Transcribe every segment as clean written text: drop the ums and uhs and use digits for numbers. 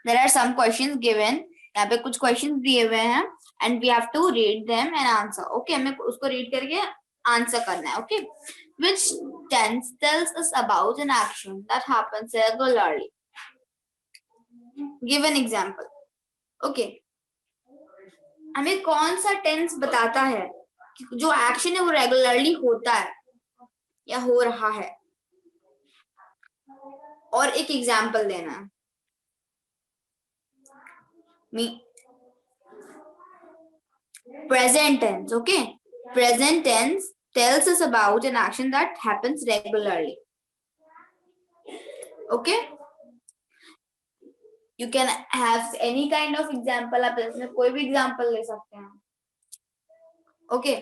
There are some questions given. यहाँ पे कुछ questions दिए हुए हैं and we have to read them and answer. Okay, हमें उसको read करके answer करना है. Okay, which tense tells us about an action that happens regularly? Give an example. Okay, हमें कौन सा tense बताता है कि जो action है वो regularly होता है या हो रहा है, और एक example देना है. Present tense. Okay, present tense tells us about an action that happens regularly. Okay, you can have any kind of example. आप इसमें कोई भी example ले सकते हैं. Okay,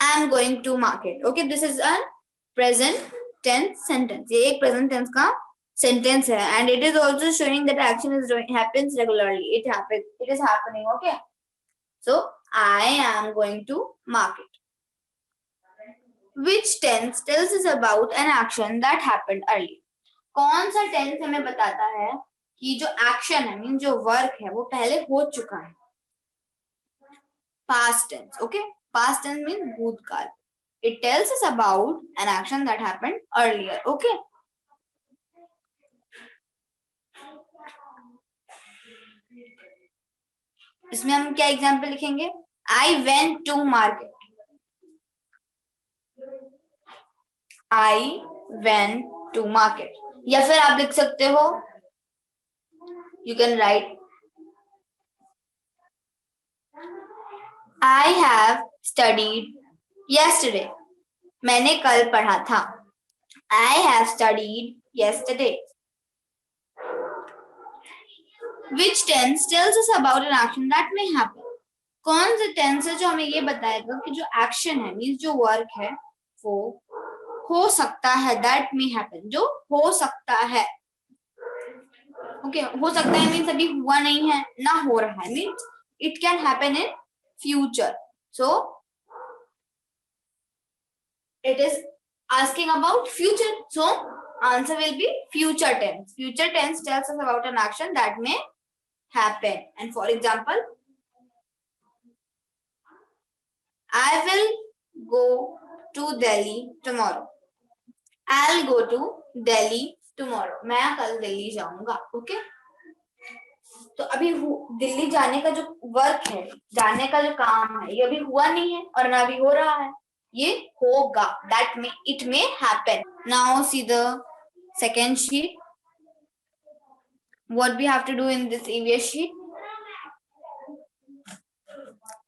I am going to market. Okay, this is a present tense sentence. ये एक present tense का sentence है, and it is also showing that action is happens regularly. It is happening. Okay, so I am going to market. Which tense tells us about an action that happened early? कौन सा tense हमें बताता है कि जो action है mean जो work है वो पहले हो चुका है? Past tense. Okay, past tense means भूतकाल. It tells us about an action that happened earlier. Okay, इसमें हम क्या एग्जाम्पल लिखेंगे? I went to market. I went to market. या फिर आप लिख सकते हो, you can write I have studied yesterday. मैंने कल पढ़ा था. I have studied yesterday. Which tense tells us about an action that may happen? कौन सा टेंस है जो हमें ये बताएगा कि जो एक्शन है मीन्स जो वर्क है वो हो सकता है, that may happen, जो हो सकता है. Okay, हो सकता है मीन्स अभी हुआ नहीं है ना हो रहा है, means it can happen in future. So it is asking about future, so answer will be future tense. Future tense tells us about an action that may happen. And for example, I will go to Delhi tomorrow. I'll go to Delhi tomorrow. मैं कल दिल्ली जाऊंगा. Okay, तो अभी दिल्ली जाने का जो work है, जाने का जो काम है, ये अभी हुआ नहीं है और ना अभी हो रहा है, ये होगा. That may, it may happen. Now see the second sheet. What we have to do in this EVS sheet?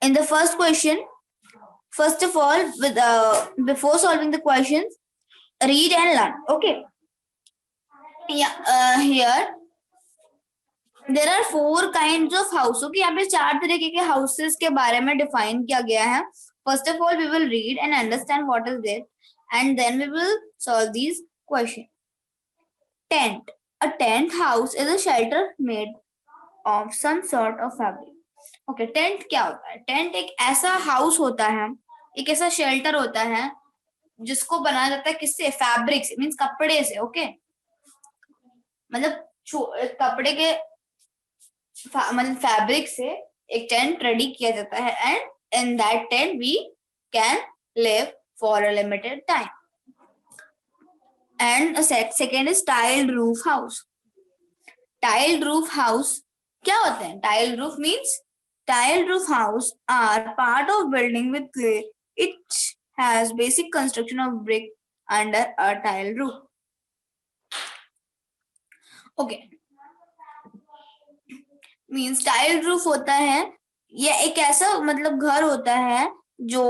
In the first question, first of all, before solving the questions, read and learn. Okay. Yeah. Here there are 4 kinds of house. Okay, यहाँ पे 4 तरीके के houses के बारे में define किया गया है. First of all, we will read and understand what is it, and then we will solve these questions. Tent. A tent house is a shelter made of some sort of fabric. Okay, tent क्या होता है? Tent एक ऐसा house होता है, एक ऐसा shelter होता है जिसको बनाया जाता है किससे? फैब्रिक से, मीन्स कपड़े से. ओके, मतलब कपड़े के मतलब फैब्रिक से एक टेंट रेडी किया जाता है, and in that tent we can live for a limited time. And second is tiled roof house. Tiled roof house क्या होते हैं? Tiled roof means tiled roof house are part of building with clay. It has basic construction of brick under a tiled roof. Okay, means tiled roof होता है, ये एक ऐसा मतलब घर होता है जो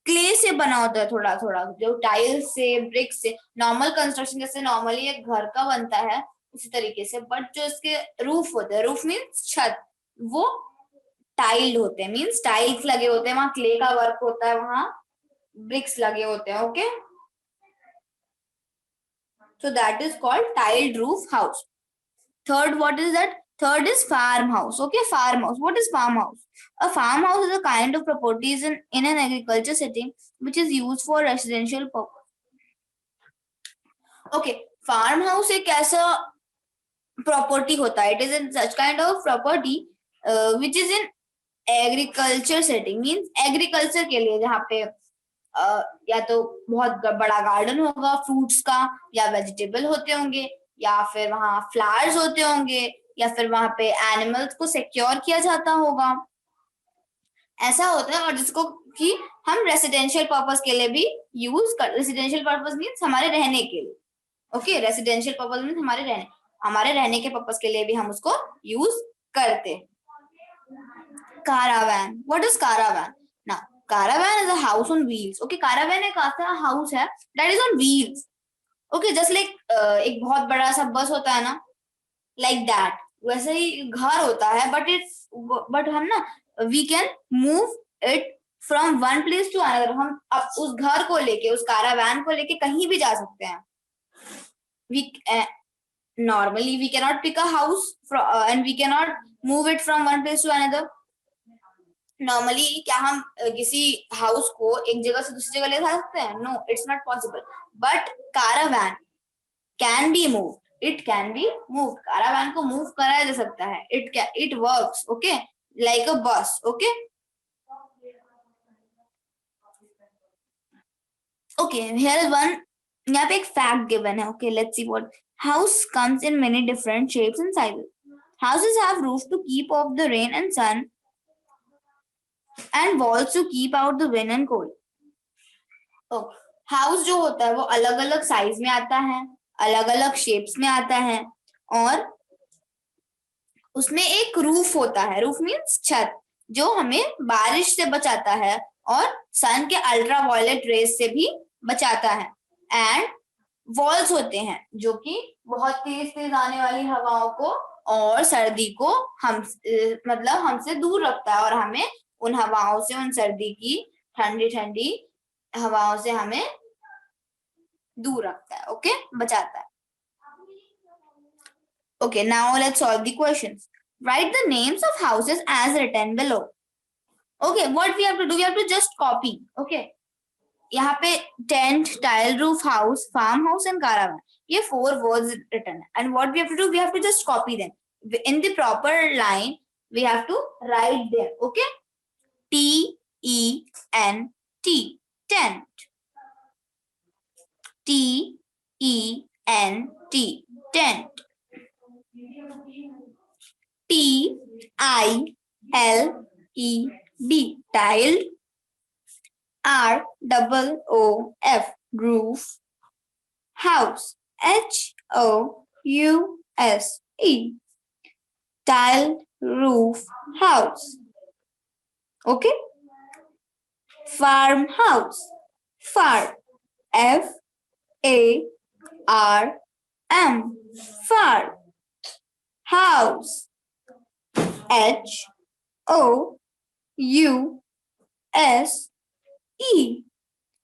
क्ले से बना होता है, थोड़ा थोड़ा, जो टाइल से, ब्रिक से, नॉर्मल कंस्ट्रक्शन जैसे नॉर्मली एक घर का बनता है उसी तरीके से, बट जो इसके रूफ होते हैं, रूफ मीन्स छत, वो टाइल्ड होते हैं, मीन्स टाइल्स लगे होते हैं, वहां क्ले का वर्क होता है, वहां ब्रिक्स लगे होते हैं. Okay, so that is called tiled roof house. Third, what is that? Third is farm house. Okay, farm house. What is farm house? A farmhouse is a kind of properties in an agriculture setting which is used for residential purpose. Okay, farmhouse एक ऐसा property होता है. It is in such kind of property which is in agriculture setting, means agriculture के लिए, जहाँ पे या तो बहुत बड़ा गार्डन होगा फ्रूट्स का, या वेजिटेबल होते होंगे, या फिर वहां फ्लावर्स होते होंगे, या फिर वहां पे एनिमल्स को सिक्योर किया जाता होगा. ऐसा होता है. और जिसको कि हम रेसिडेंशियल पर्पस के लिए भी यूज कर, रेसिडेंशियल पर्पस मीन्स हमारे रहने के लिए. ओके, रेसिडेंशियल पर्पस मीन्स हमारे रहने के पर्पस के लिए भी हम उसको यूज करते. Caravan. What is caravan? Now, caravan is a house on wheels. Okay, caravan एक ऐसा house है that is on wheels. Okay, just like एक बहुत बड़ा सा बस होता है ना, like that. वैसे ही घर होता है, but हम ना we can move it from one place to another. हम अब उस घर को लेके, उस caravan को लेके कहीं भी जा सकते हैं. We normally we cannot pick a house and we cannot move it from one place to another. Normally क्या हम किसी हाउस को एक जगह से दूसरी जगह ले जा सकते हैं? No, it's not possible. But caravan can be move, it can be move. Caravan को मूव कराया जा सकता है. It works, okay, like a bus. Okay, okay, here is one. यहाँ पे एक फैक्ट गिवन है. ओके, let's see what. House comes in many different shapes and sizes. Houses have roofs to keep off the rain and sun, and walls to keep out the wind and cold. Okay. House जो होता है वो अलग अलग size में आता है, अलग अलग शेप्स में आता है, और उसमें एक रूफ होता है. रूफ मीन्स छत, जो हमें बारिश से बचाता है और सन के अल्ट्रा वायलेट रेज से भी बचाता है. एंड वॉल्स होते हैं जो कि बहुत तेज तेज आने वाली हवाओं को और सर्दी को मतलब हमसे दूर रखता है, और हमें उन हवाओं से, उन सर्दी की ठंडी ठंडी हवाओं से हमें दूर रखता है. ओके, बचाता है. Okay, now let's solve the questions. Write the names of houses as written below. Okay, what we have to do? We have to just copy. Okay, यहाँ पे tent, tile roof house, farmhouse and caravan. ये 4 words written है. And what we have to do? We have to just copy them. In the proper line, we have to write them. Okay, T-E-N-T, tent. T-E-N-T, tent. T-I-L-E-D, tiled. R-O-O-F, roof. House, H-O-U-S-E, tiled roof house. Okay. Farmhouse, farm, F-A-R-M, farm. House, H-O-U-S-E,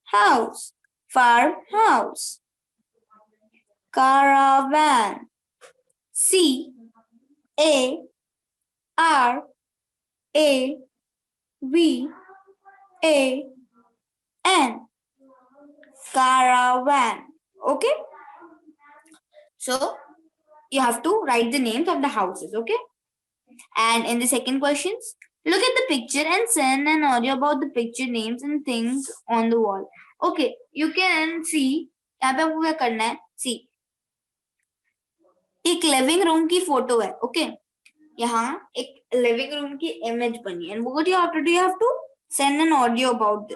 house, farmhouse. Caravan, C-A-R-A-V-A-N, caravan. Okay, so you have to write the names of the houses. Okay, and in the second questions, look at the picture and send an audio about the picture names and things on the wall. Okay, you can see. यहाँ पे आपको क्या करना है? See, एक living room की photo है. Okay, यहाँ एक लिविंग रूम की इमेज बनी है. And what you have to do? You have to send an audio about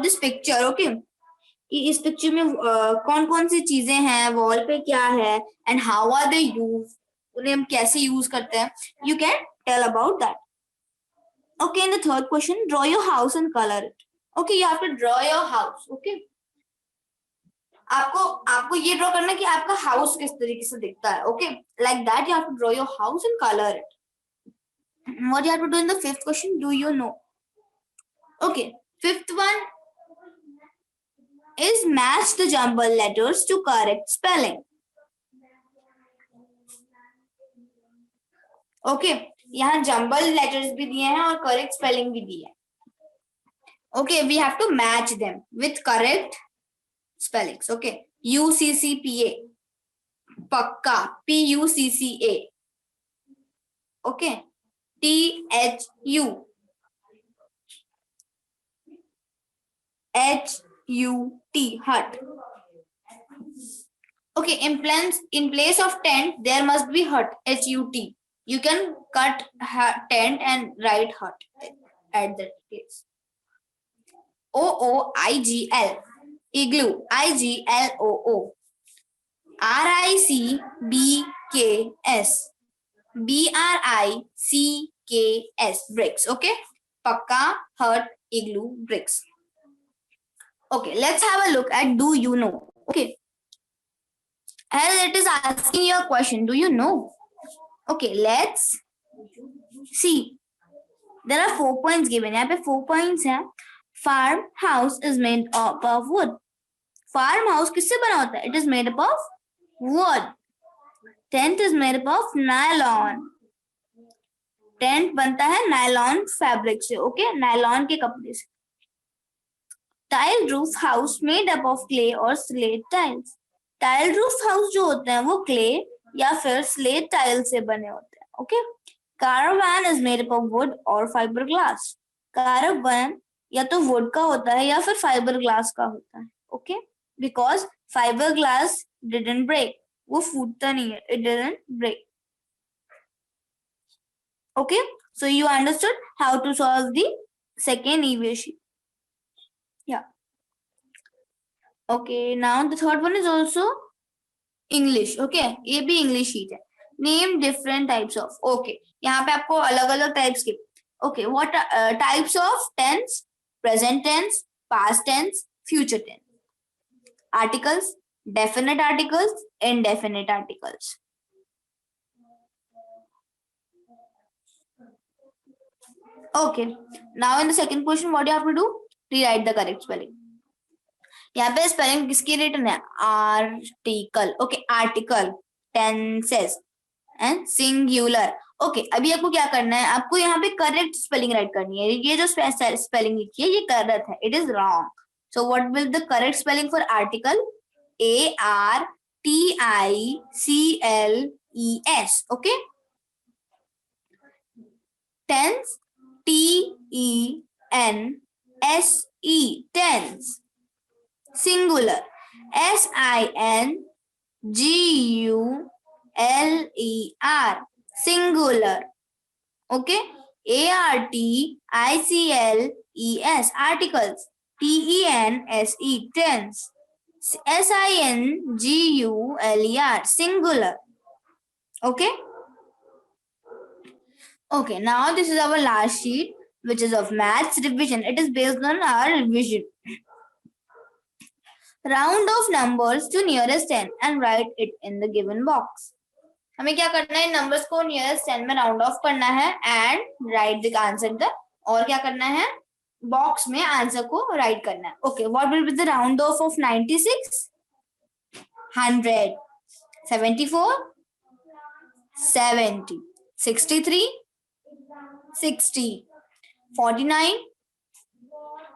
this picture. Okay, इस पिक्चर में कौन कौन सी चीजें हैं, वॉल पे क्या है, and how are they use, उन्हें हम कैसे यूज करते हैं. You can tell about that. Okay, in the third question, draw your house and colour it. Okay, you have to draw your house. Okay, आपको ये ड्रॉ करना है कि आपका हाउस किस तरीके से दिखता है. Okay, like that you have to draw your house and colour it. What you have to do in the fifth question, do you know? Okay, fifth one is match the jumbled letters to correct spelling. Okay, यहाँ jumbled letters भी दिए हैं और correct spelling भी दी है. Okay, we have to match them with correct spellings. Okay, UCCPA. पक्का, PUCCA, okay, THUHUT, hut. Okay, in place of tent there must be hut, HUT. You can cut tent and write hut at that place. OOIGL, igloo, IGLOO. RICBKS, BRICKS, bricks. Okay, pakka, hut, igloo, bricks. Okay, let's have a look at do you know. Okay, as it is asking you a question, do you know? Okay, let's see. There are 4 points given. यहाँ पे 4 points हैं. Farm house is made up of wood. Farm house किससे बना होता है? It is made up of wood. Tent is made up of nylon. Tent बनता है nylon fabric से. Okay, nylon के कपड़े से. Tile roof house made up of clay or slate tiles. Tile roof house जो होते हैं वो clay या फिर slate tile से बने होते हैं. Okay. Caravan is made up of wood or fiberglass. Caravan या तो wood का होता है या फिर fiberglass का होता है. Okay. Because fiberglass didn't break. वो फूटता नहीं है. It didn't break. Okay. So you understood how to solve the second EVA sheet. Yeah. Okay. Now the third one is also English. Okay. ये भी English sheet है. Name different types of. Okay. यहाँ पे आपको अलग अलग types के. Okay. What types of tense? Present tense, past tense, future tense. Articles, definite articles, indefinite articles. Okay. Now in the second question, what do you have to do? Rewrite the correct spelling. यहाँ पे spelling किसकी written है? Article. Okay. Article, tenses and singular. Okay. अभी आपको क्या करना है? आपको यहाँ पे correct spelling write करनी है. ये जो spelling लिखी है ये गलत है. It is wrong. So what will the correct spelling for article? ARTICLES. Okay. Tense, TENSE, tense. Singular, SINGULER, singular. Okay. ARTICLES, articles. TENSE, tense. SINGULER, singular. Okay. Okay, now this is our last sheet, which is of maths revision. It is based on our revision. Round off numbers to nearest 10 and write it in the given box. हमें क्या करना है? Numbers को nearest 10 में round of करना है and right the answer the, और क्या करना है? बॉक्स में आंसर को राइट करना है. Okay, what will be the round of 96? 100, 74, 70, 63, 60, 49,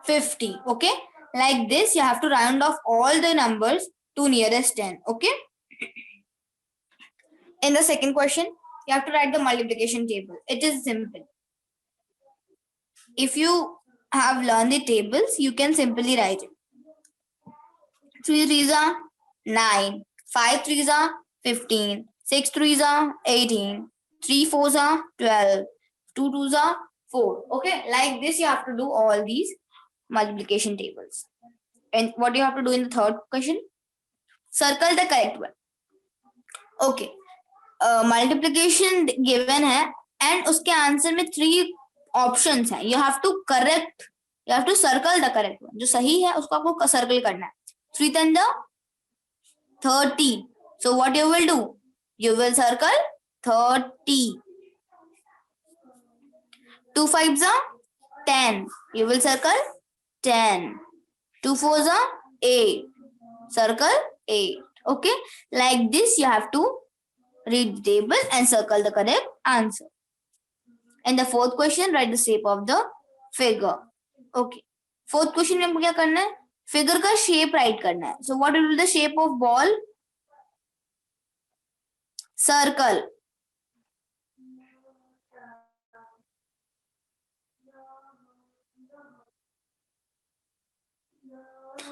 50. Okay, like this you have to round off all the numbers to nearest 10. Okay. In the second question, you have to write the multiplication table. It is simple. If you have learned the tables, you can simply write it. 3 3s are 9, 5 3s are 15, 6 3s are 18, 3 4s are 12, 2 2s are 4. Okay, like this you have to do all these multiplication tables. And what do you have to do in the third question? Circle the correct one. Okay. Multiplication given है and उसके answer में 3 options हैं. You have to circle the correct one. जो सही है उसको आपको circle करना है. 3 10 30. So what you will do? You will circle 30. 2 5s are 10. You will circle 10. 2 4s are 8. Circle 8. Okay, like this you have to read the table and circle the correct answer. And the fourth question, write the shape of the figure. Okay, fourth question में हमको क्या करना है? Figure का shape right करना है. So what will be the shape of ball? circle.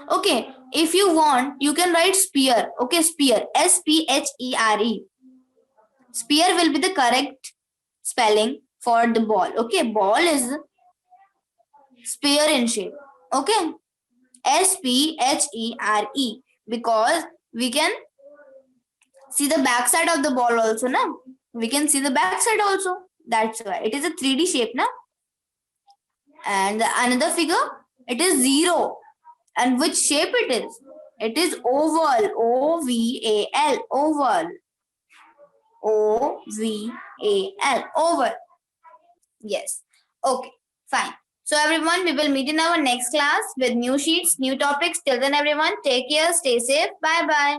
Okay, if you want, you can write sphere. Okay, sphere, S-P-H-E-R-E. Sphere will be the correct spelling for the ball. Okay, ball is sphere in shape. Okay, S-P-H-E-R-E, because we can see the back side of the ball also, na? We can see the back side also. That's why it is a 3D shape, na? And another figure, it is 0. And which shape it is? It is oval. O-V-A-L. Oval. O-V-A-L. Oval. Yes. Okay. Fine. So everyone, we will meet in our next class with new sheets, new topics. Till then, everyone, take care, stay safe. Bye-bye.